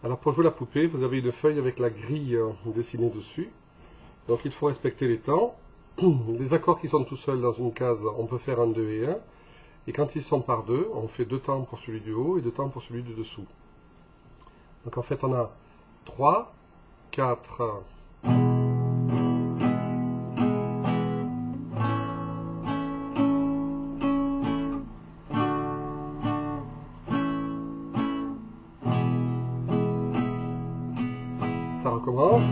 Alors pour jouer la poupée, vous avez une feuille avec la grille dessinée dessus. Donc il faut respecter les temps. Les accords qui sont tout seuls dans une case, on peut faire un 2 et 1. Et quand ils sont par deux, on fait 2 temps pour celui du haut et 2 temps pour celui du dessous. Donc en fait on a 3, 4... Ça recommence.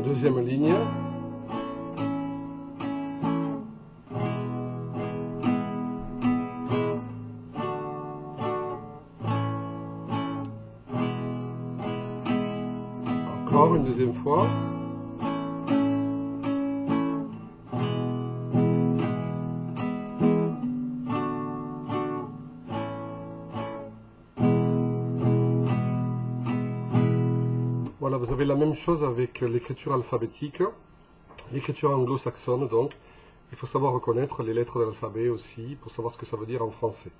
Deuxième ligne. Encore une deuxième fois. Voilà, vous avez la même chose avec l'écriture alphabétique, l'écriture anglo-saxonne donc. Il faut savoir reconnaître les lettres de l'alphabet aussi, pour savoir ce que ça veut dire en français.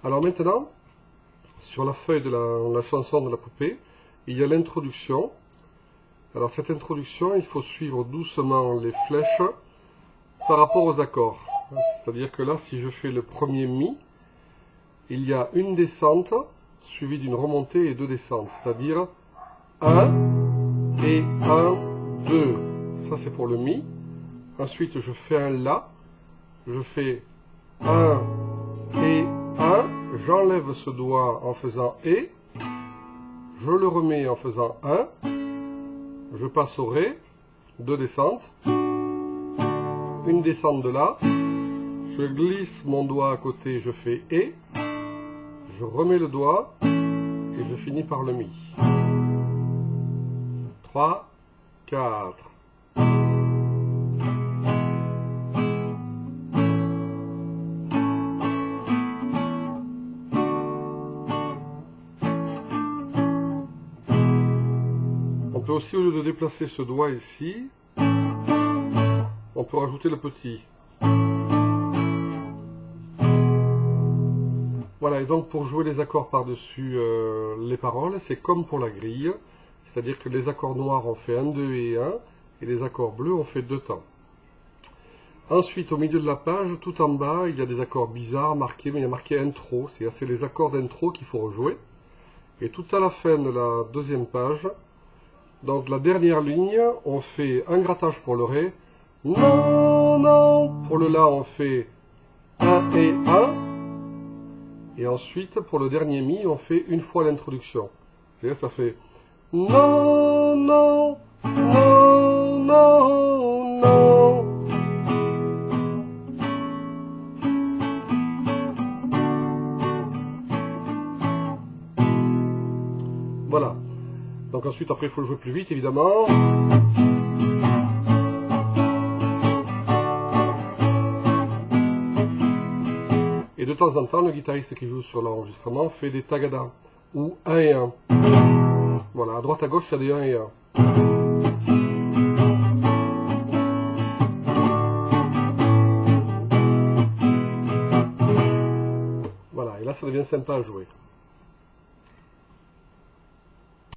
Alors maintenant, sur la feuille de la chanson de la poupée, il y a l'introduction. Alors cette introduction, il faut suivre doucement les flèches par rapport aux accords. C'est-à-dire que là, si je fais le premier Mi, il y a une descente suivie d'une remontée et 2 descentes, c'est-à-dire 1 et 1, 2. Ça c'est pour le Mi. Ensuite je fais un La. Je fais 1 et 1. J'enlève ce doigt en faisant Et. Je le remets en faisant 1. Je passe au Ré. 2 descentes. Une descente de La. Je glisse mon doigt à côté, je fais Et. Je remets le doigt. Et je finis par le Mi. 3, 4. On peut aussi, au lieu de déplacer ce doigt ici, on peut rajouter le petit. Voilà, et donc pour jouer les accords par-dessus les paroles, c'est comme pour la grille. C'est-à-dire que les accords noirs on fait 1, 2 et 1, et les accords bleus on fait 2 temps. Ensuite, au milieu de la page, tout en bas, il y a des accords bizarres marqués, mais il y a marqué intro, c'est les accords d'intro qu'il faut rejouer. Et tout à la fin de la deuxième page, donc la dernière ligne, on fait un grattage pour le Ré, non, non, pour le La on fait 1 et 1, et ensuite pour le dernier Mi, on fait une fois l'introduction. C'est-à-dire ça fait non, non, non, non, non. Voilà. Donc ensuite, après, il faut le jouer plus vite, évidemment. Et de temps en temps, le guitariste qui joue sur l'enregistrement fait des tagadas, ou 1 et 1. Voilà, à droite à gauche, il y a des 1 et 1. Voilà, et là ça devient sympa à jouer.